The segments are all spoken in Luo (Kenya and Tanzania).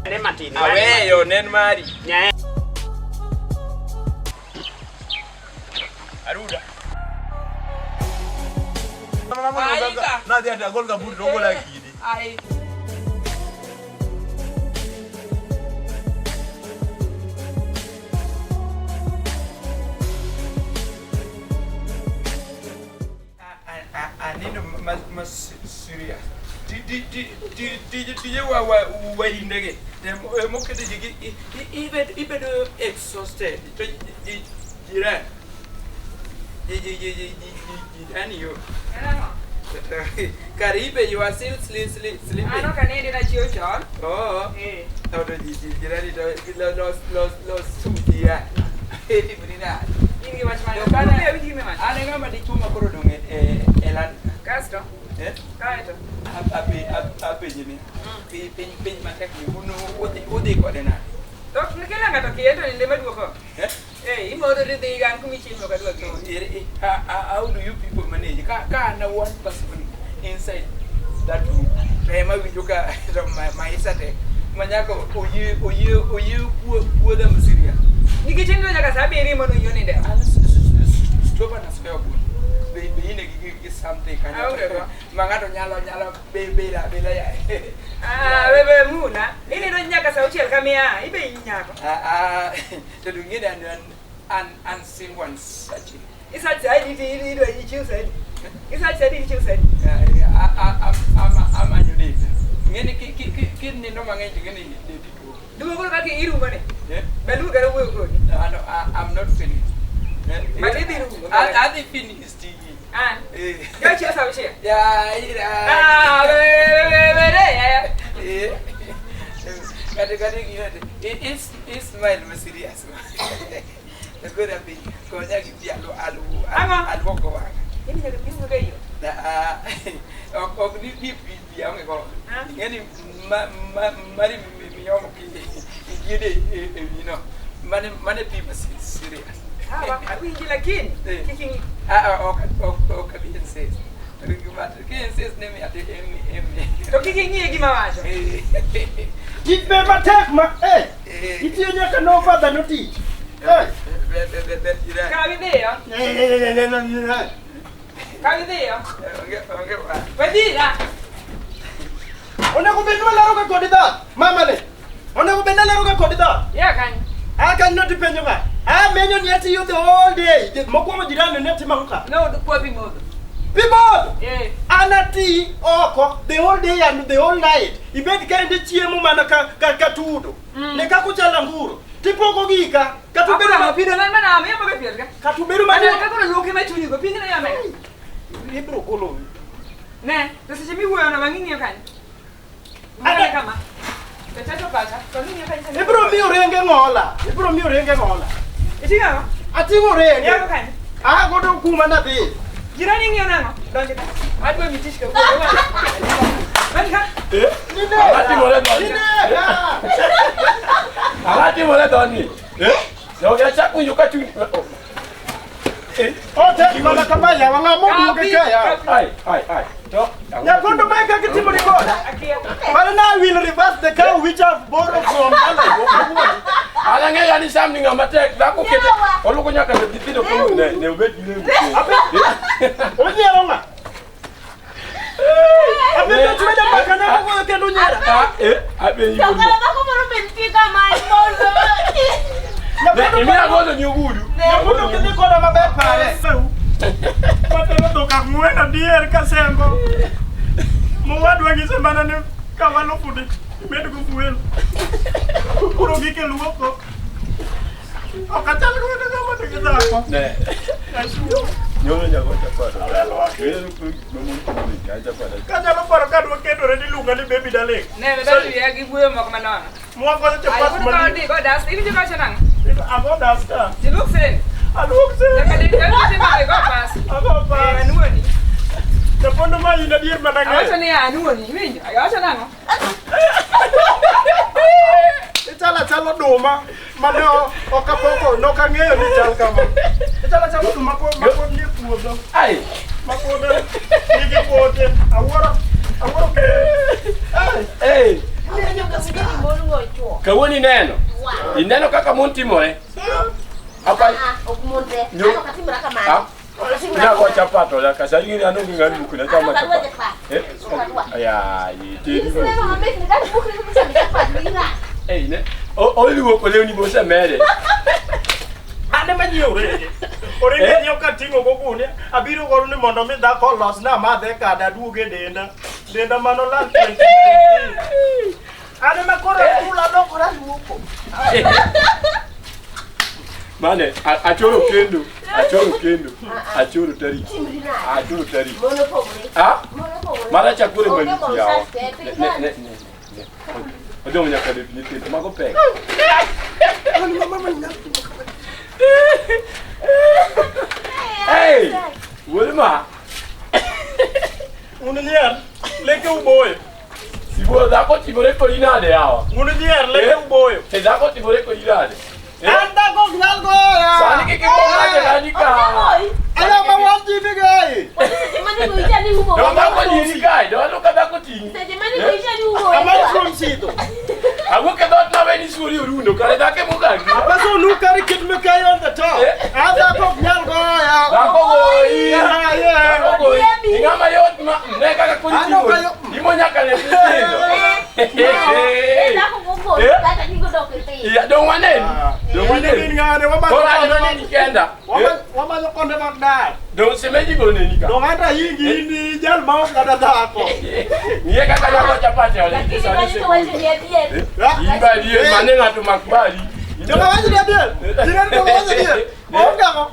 Ne Martin. Aweyo nen mari. Aruda. Na dia ada gol kabur dogo lagi ni. Ai. Ani no mas serious. Di wa indege. Mo kete jigi even exhausted. Jira. Ani yo. Karibe, you are still sleeping. I know can edit at your job. Oh. How do you lost 2 years? Give me much money. Can I give me much? I think I'm a diploma cordon elan. Castro. Eh? Kaito. Happy Jimmy. Pay my tech. You know what they got in. Dok, ni kailan ka to kiento ni lema duko. Eh, imo do de igan kumichi mo ka duko. How do you people manage? Ka na one person inside that room. Rema we look at my sate. Manyako oyu wo them Syria. Ni kitendo nya ka sabiri mo no yoni de. Stop na spell. Be in something kind of mangato nyalo bela ya. Bebe muna. Ini do nya ka sauchiel kamia, ibe nyako. To do it and sing once such. Is that I did you choose it? Is that I did you choose it? I'm a new ngene kidney no mangai ngene do go ka ki iru bane belu ga wo go I'm not finished. But it is I think finished. And go choose how she. Yeah. It's my serious. The good have been going to give you I'll walk away. Ini jadi pintu kayu. Yang ko. Ngani mari mi yom ki gide you know. Mane people serious. Aku ini lagi. Kicking. Okay, can say. Can say name at the M. To kicking ni gimana aja? It never take my It you can no father no teach. Kau ini ya? Kau ini ya? Berdiri lah. Ona ko benno la roga kodida. Mama le. Ona ko benno la roga kodida. Ya kan. I cannot depend on that. I mention yet you the whole day. Mokoma jirani neti makuka. No, the poor people. People! Yeah. Anati oko the whole day and the whole night. Ibeti kaende chiemo mana katudo. Neka kuchala nguro. Tipo kogika. Katuberu mapido na mana me mabe pierga. Katuberu mana. Ka ko loke mai tuni ko pinga ya me. Ibro kolo. Ne, sasa chemi huyo na mangini ya kan. Ana kama. Tatato pata. Kwa nini ya kan? Ibro mi urenge ngola. Ibro mi urenge ngola. Itinga? Ati urenge. Ya kan. Ah godo kuma na be. Jirani ngi onanga. Donje ka. Adwe mitishika ko. Banga. Nine. Alati mole doni. Alati mole doni. Yo ya chaku yuka tu. Ote mala kabaya wanga mungu kekaya. Ai. Ya kondo maika kitimo rikoda. But now we'll reverse the car which have borrowed from Allah. Ala ngaya ni something amatek la ko kete. Oluko nyaka bitino ko ne ubedi ne. Oje longa. Abe tuweda makana ko ke dunyara. Abe yibo. Kama bako moro benfika mai mozo. Imira gozo nyugudu. Nyugudu kiti koda mabe pare. Patelo toka muena dier kasengo. Mwadu wangise bana ne kawalo fude. Medu kufuelo. Kuro gike luoko. Okachal ko na kama tekeza. Ne. Nyono nyako chapata. Wewe nuku aja pada. Kaja lo para kadu kedo re dilunga ni baby dale. Ne be ya gibuyo mo kama na. Mo ko chapata mali. Ko das ini juga senang. Abo dasta. Diluk sen. Aluk sen. Ya kali dia mari go pas. Abo pas. Anuoni. Tepondo mai na dir mananga. Awacha ni anuoni, winjo. Awacha nango. Chala duma mane okapoko no kangeyo ni chal kama. Chala duma ko ni puodho. Ai. Makoda ni puodho. Aworo ke. Kawoni neno. Ineno kaka mon timore. Apa? Okmonte. Nyo. Ano katimra kamano? Ina ko chapato la kasari ni anu ngali kuna chama chapato. Aya, Ini sila mga bes, nagkano bukli ko sa chapato ina. Ne. Oli wo ko leuni bo sa mere. Ane manyo re. Ore nyo katingo go kune. Abiro go ni mondo mi da ko los na ma de ka da duge denda. Denda mano lan. Ane makora kula do kora luko. Mane, achoro kendo. Achoro tari. Achoro tari. Ah? Mara chakure mwani yao. Ne. Odo mnya ka definitive mago pe. Hey! Wilma. Unanier, leke uboyo. Sibo da ko tibore ko ina de yao. Unanier, leke uboyo. Se da ko tibore ko ina de. Anda ko ngalgo ya. Sani ke ko na de ka. Ala ma wanji bigai. Jamani ko ijani hubo. Do ba ko ni kai, do lo ka ba ko tingi. Jamani ko ijani hubo. Amani from sito. Ago ke dot na weni suri urundo kare da ke mo ga. Apaso nu kari kit me kai on the top. Anda ko ngalgo ya. Da ko goi. Yeah. Da ko goi. Ingama yot ma ne ka ko tingi. Imo nya ka le tingi. Da ko go. Da ka ni go do ke ti. Ya don't want it. Don't want it. Ngane wa ba. Ko ra ni kenda. Wa ba ko konde magda. Don't se meji go ne ni ka. Dong ada yingi ni jal mau kada da ko. Niye ka ka ko chapati ole. Lakini bali ko waje dia. Imba die mane ngatu makbali. Jangan aja dia. Jangan kau aja dia. Oh enggak kok.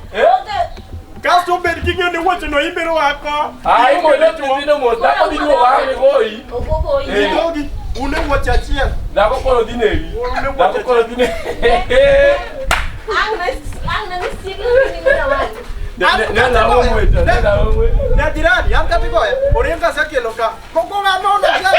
Kasto ber kinyo ni wote no imbero wako. Ai mo le tuzino mo da ko bidu wa ni boy. Ogogo Eh dogi une wachachia. Da ko ko dineri. Da ko ko dineri. Ang nangisigo ni ngona wani. Ne na mo mweta. Ne na mo. Na jirani amkati ko ya. Orienka sakelo ka. Koko na no na ya.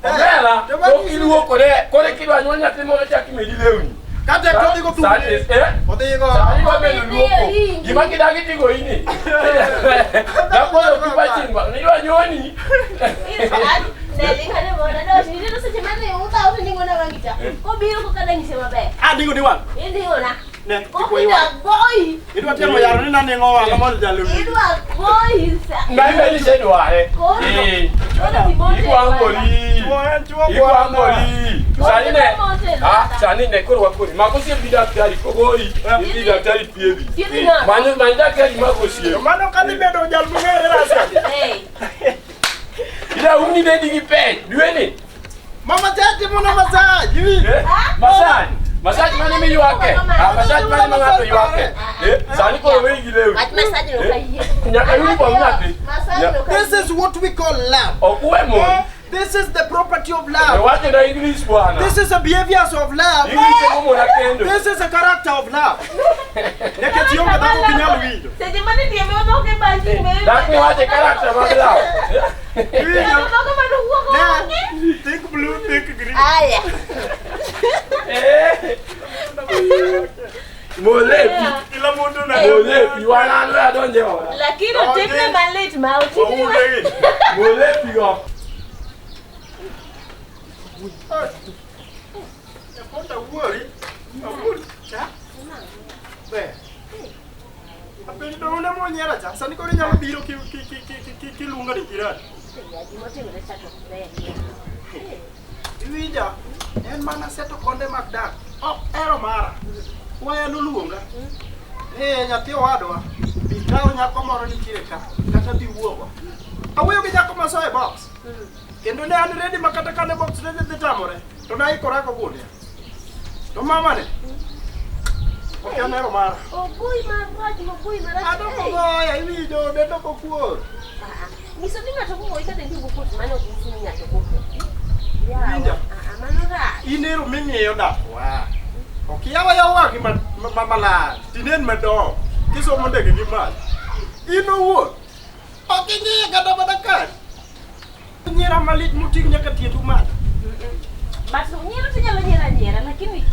Bela. Ko kilu ko le kilu anyonya timo cha kimedi leuni. Kate ko digo tu. Sani Ko digo. Sani ko melu luko. Gimaki dagi tigo ini. Da ko yo kipachingwa. Ni wa nyoni. Neli kane bona do ni do se chemane uta uta ni ngona wangita. Ko biro ko kada ni sema be. Ah digo diwan. Ini ngona. Ne Ko ko iwan. boy. Itu atemo yaro ni nane ngowa ngamol jalu. Itu boy. Ngai me ni se do are. Iku angoli. Iku angoli. Sani ne. Ah, sani ne ko wa ko. Makosi bi daktari ko goi. Bi daktari piebi. Manyo manda kali makosi. Mano kali bedo jalu ngere rasa. Ila umni be digi pe. Duene. Mama tati mona massage. Massage. Massage mane me yuake. Massage mane mangato yuake. Sani ko we gileu. Massage no kai. Nyaka yuni kwa ngati. This is what we call love. Okuwe mo. This is the property of love. Wache na English bwana. This is the behaviors of love. English mo na kendo. This is the character of love. Nekati yonga dako kinyalu wido. Se jamani dia me do ke banji me. Dako wache character mabla. Wido do ko manu huwa ko. Think blue, think green. Aya. Molepi. Ila mundu na Molepi wana ndo adonje wala. Lakini tekne malate ma utini. Molepi go. Konta worry. Cha. Be. Apendo una monyera cha. Sani ko nyalo biro ki lunga di kirani. Iwija. En mana seto konde magdak. Oh, ero mara. Waya luluonga. Nyathi owadwa. Bikawo nyako moro nitiere ka. Kata bi wuogo. Awuoyo gi nyako masoe box. Kendo ne an ready makata kane box ne dhi tamore. To na ikora ko gunde. To mama ne. Ok anero mara. Obui marach. Ado ko goya iwijo ne to ko kuor. Miso ni ngato ko ita de ndigo ko mano ko ni ngato ko. Winja. Mano ra. Inero ming'eyo dakwa. Ok yawa ki mamala. Tinen madong. Kisomo ndege gi mal. Ino wuot. Ok ing'eyo kata badakan. Nyiera malit muting nyaka tietu mal. Baso nyiero tinyalo nyiera lakini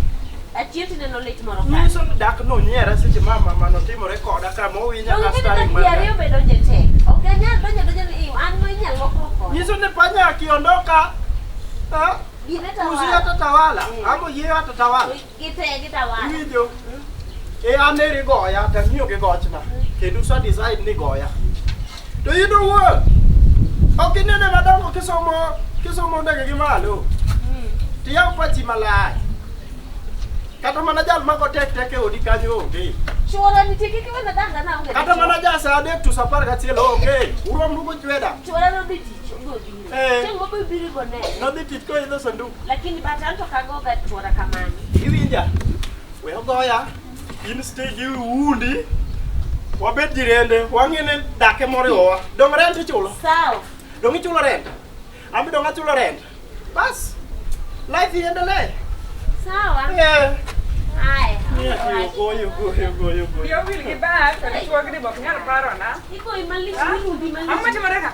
achieti ne no lit moro ka. Miso dak no nyiera seche mama manotimore koda kama owinya ka starring man. Nyiero bedo jete. Ok nyal donjo ni an no inyal moko. Miso ne panya akiondoka. Gitawala. Usi atatawala. Ango yie atatawala. Gitawala. Winjo. Aneri goya tangiyo ke gochna. Kendo sa decide ni goya. Do you know what? Okay, nene madam kisomo ndege gimalo. Tiya pati malai. Kata manager mako tek odi kanyo onge. Chora ni tiki kwa nadanga na onge. Kata manager sa de tu sapar ka tielo onge. Urom ndugo chweda. Chora no biti ngodi. Tengo bibiri gone. No diti ko ino sandu. Lakini batanto kagoga chora kamani. Iwinja. We goya. In stage undi. Wabet jirende wangene dake moriwa. Dong rent chulo. Sawa. Dong chulo rent. Ambi dong chulo rent. Bas. Life iendelee. Sawa. Yeah. Hai. Go. Yo will get back. Tuwa gidi bok nyal paro na. Iko imali mali. Amma timareka.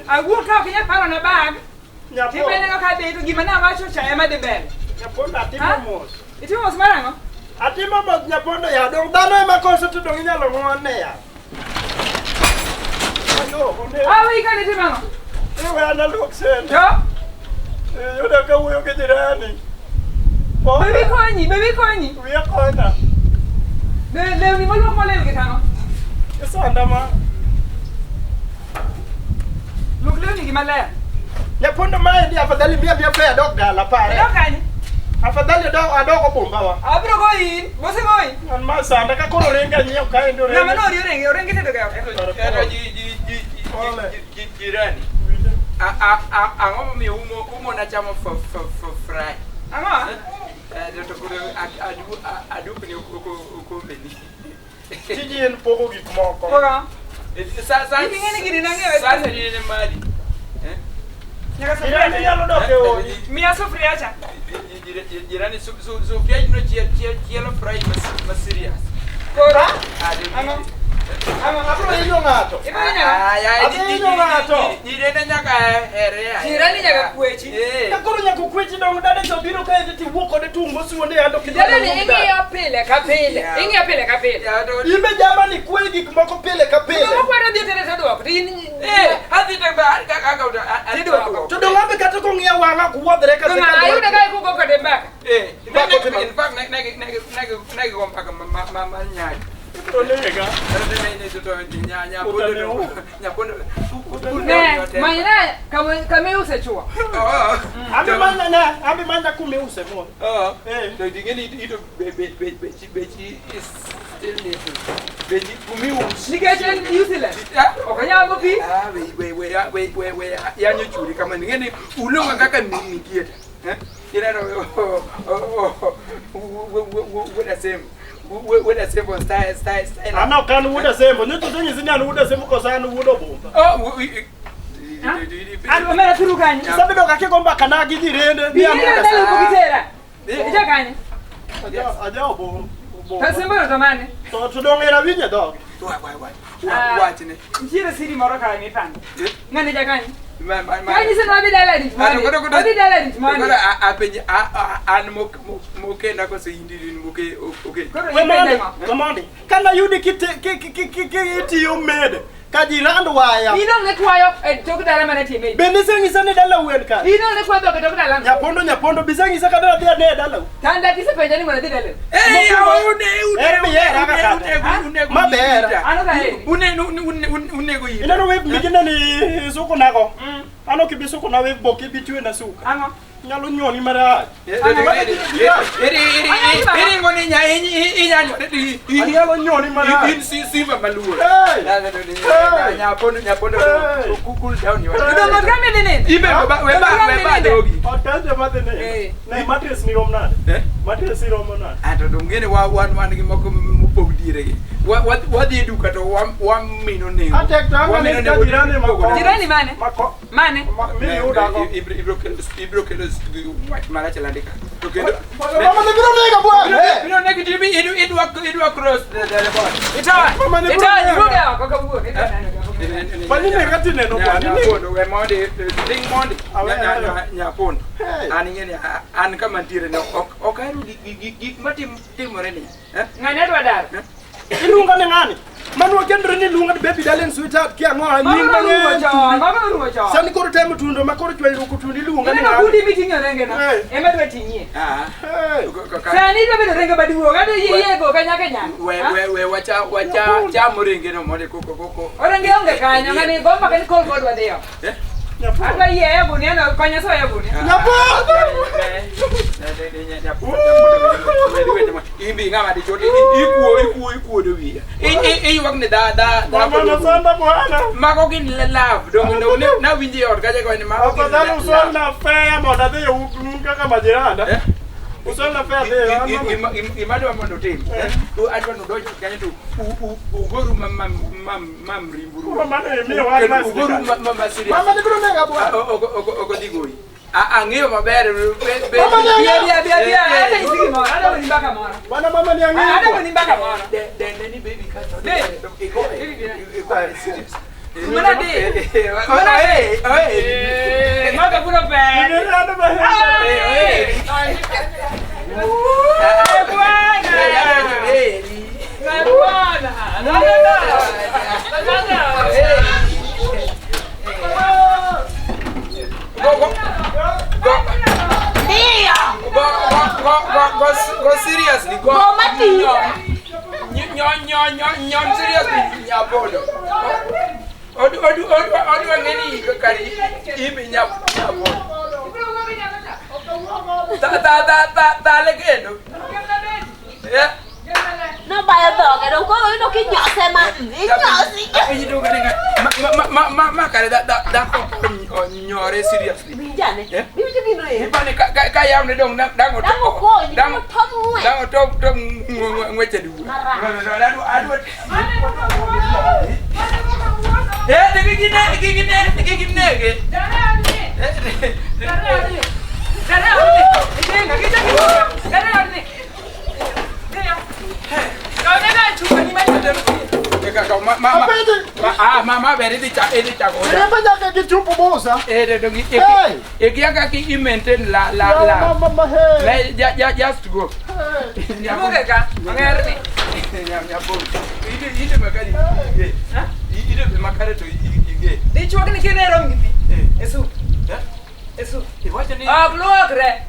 I woke up in paro na bag. Tipene ka be to gimana wacho cha ema de bel. Nyapondo atimo mos. Itimo mos marango. Atimo mos nyapondo ya dong dano ema koso to dong nyalo ngone ya. Ayo, one. Awi ka ni timano. Ewe ana loksen. Yo. Yoda ka wuyo ke jirani. Baby konyi. Wiya kona. Le ni molo mole ke tano. Esa ndama. Look le ni gimala. Nyapondo mai ndi afadhali bia pe dog la pare. Lo kani. Afadhali adogo bomba wa. Abro go in. Bose go in. An ma sanda ka kono renga nyo ka ndo renga. Na mano orengi te doga. Jirani. Ango mi umo na chama fry. Ango. Adu kuni ukumbeni. Tiji en pogo gikmoko. Pogo. Sasa Ingene gidi nangewe. Sasa ni mali. Nyaka Jirani sofria. nyalo doke o. Mia sofria cha. Jirani sofria no chielo fry mas serious. Kora. Ango. Abro inyo ngato. Jirani nyaka ere. Jirani nyaka kwechi. Ka koro nyako kwechi dong dade so biro ka eti wuoko de tungo suonde ando kijana. Jirani ingi ya pele ka pele. Ingi ya pele ka pele. Ibe jama ni kwe gik moko pile ka pile. Mo kwara dio tere tado ko. Hadi tamba ka To dong abe kata ko ngia wanga kuwodre ka Nga ayu na kai ku ko de mbaka. in fact nage kompaka mama nyaki. Olega. Maina kama usechua. Abi manda kumeuse mo. So dingeni ito bechi is still little. Bechi kumiuse. Nikechen useless. Okanya ngopi? We yanyo churi kama dingeni ulonga kaka mikieta. Ina what same. What a simple style. Ana kan wuda sembo nito zinyi zinya wuda sembo ko sana wudo bomba. Ando mera turu kanye. Sabe do kake komba kana gidire Ni amka sana ko bitera. Ija kanye. Aja obo. Tasembo tamane. To dongera winya dog. Watch ne. Njira siri moroka ni tan. Ngane ja kanye. Kanye sino abidala rit. Abidala rit man. Kora apenye an moke na ko se indiri moke okay. Komandi. Kana yudi kiti yo mede. Kajirando waya. Ino ne kwayo tokudala mana time. Benise ngisane dala wen ka. Ino ne kwayo tokudala. Nyapondo bisangi sakadala dia ne dala. Tanda tise penjani mwana didala. Une go yi. Ina no web migina ni suko nako. Ano kibisuko na web boki bitwe na suko. Ango. Nyalo nyoni mara. Eri ngoni nya inyanyo. Nyalo nyoni mara. Simba maluo. Nyapondo cool down you. Ndo ngame nene. Ibe weba dogi. Otanje madene. Na mattress ni romna. Mattress ni romna. Ato dongene wan gi moko mupogdire. What do you do kato 1 minute ne. Atekta ngane jirani mako. Jirani mane? Mako. Mane? Mimi udako. Ibro mara chalandika. Tokendo. Mama ne biro nega bwa. Biro nega timi idu cross the board. Ita yuga kakabuo. Bani ne gati ne no bwa. Nyapondo we monde ding monde. Nyapondo. Ani ngene an kama tire ne okairu gi matim timore ni. Ngane dwa dar. Ilunga ne ngani? Manwa kendro ni lunga baby darling sweetheart kia ngoa nying mama sani koro temo tundo makoro chwelo kutundi lunga ni ngudi meeting renge na ema dwa tinye sani dwa bedo renge baduo gado yego kanya we wacha chamo renge no mone koko orenge onge kanya ngani gomba kan call god wadeo Apa iya bu ni ana kanya saya bu ni. Nyapo. Imbi ngama di choti iku do wi. Wak ne da. Mama sanda bwana. Mako kin love dong na winji or kaje ko ni mako. Apa dalu sona fair moda de uka kama jiranda. Usona fair de. Imado amondo tim. Tu adwa no dojo kanya tu. Ugoru mam rimburu. Mama ni wa na. Ugoru mama serious. Mama ni bro Ogo digoi. Angeo maber Bia ada isiki mo ada bonimbaka mo bana mama ni angeo ada bonimbaka mo then baby cat mana de maka pura pe ada bah Go seriously. Go mati. Nyon seriously. Nyabodo. Odu ngeni kari. Ibi nyabodo. Ta legendo. Yeah. No vaya dog, don't go no que yo se ma. Api do ngene. Ma kare da ko nyore seriously. Bijane. Bibi to bino e. Bane ka yam ne dong dango to ngweche du. Adu. Gigine ke. Mama beri di cak ini cak. Kenapa jangan kecupu bosa? Dongi. Ekiaka ki maintain la. Mama hey. Just go. Muka ka? Mangerti. Nyapo. Ide makali. Ide makali to ige. Di chuak ni kene rom gitu. Esu. Iwacha ni. Keluar re.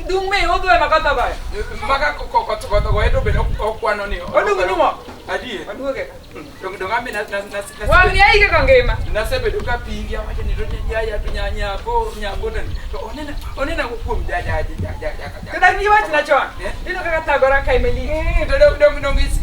Dung me odo e makata ba. Maka ko edo be okwano ni. Odu nyuma. Adi. Odu ke. Dong ambe na. Wa ni ai ke kangema. Na sebe do ka pingi amacha ni do ya tunyanya ko nyambo dan. To onena ko kum ja. Kada ni wati na chwa. Dino ka tagora kai meli. Dong is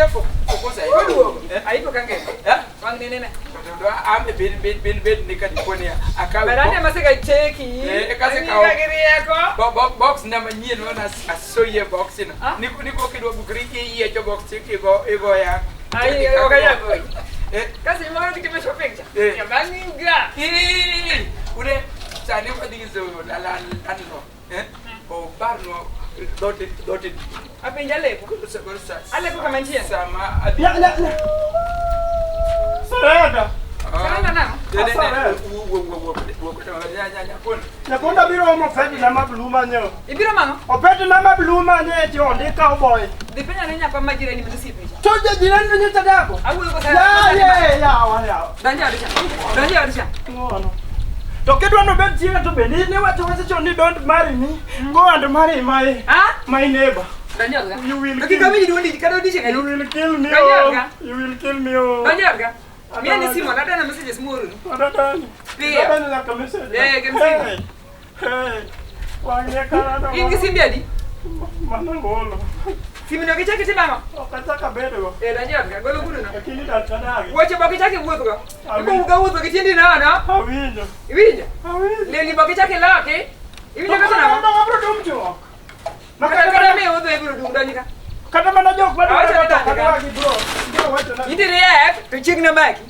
for kosa. Odu. Ai ko kangema. Wang nene. Do ambe ben ni ka diponia. Akawe. Barani masika cheki. Kasi ka. Box na manyien wana asoye box ina. Niko kidwa bukri iye cho box ego ya. Ai okaya ko. Kasi mara dikime shopping cha. Ya banginga. Ude sane ko digizo la anno. O barno doti. Apinja lepo. Ale ko kamanchia. Sama Ya. Sarada. Sarada na. Nakonda biro mo fedi na mabluma nyo. Ibiro mango. Opedi na mabluma nye jo ndi cowboy. Dipenya nenya pa majira ni msipi. Choja jirani nyo tadako. Awu ko sara. Ya. Danja arisha. Ngono. To kedwa no bet jira to beni ne watu wase choni don't marry me. Go and marry my neighbor. Danja. You will kill me. You will kill me. You will kill me. Danja. Mimi ni simu dada na messages muru. Dada. Pia. Dada na ka message. Gemsi. Hey. Wanye kana. Ingi simbiadi. Mana ngolo. Simu no kichake tibama. Okataka bedo. Danja ngolo kuno na. Lakini datadagi. Wacha baki chake wuotho go. Ko wuotho kitindi na. Awinjo. Iwinja. Leli baki chake lake. Iwinja kata na. Ndo abro dumcho. Makaka me wuotho e biro dumdanika. Kata mana jok bado kata bro. Ndio wacha na. Indi react to chigna baki.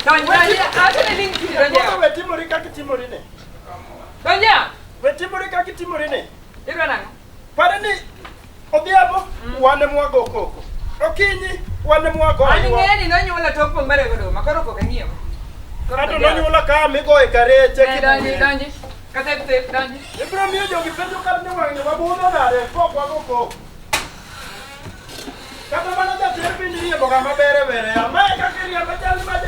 Danja, acha ni link danja. Wewe timori kaki timori ne. Danja. Wewe timori kaki timori ne. Ira nanga. Pare ni odhiambo wane mwago koko. Okinyi wane mwago. Ani ngeni no nyola topo mbele godo makoro ko kangiyo. Kata no nyola ka migo e kare cheki. Danja. Kata te danja. Ibro miyo jogi penjo kar ne wangi wabuno dare ko kwa koko. riembo kama bere ya. Mae kaka riembo chal ma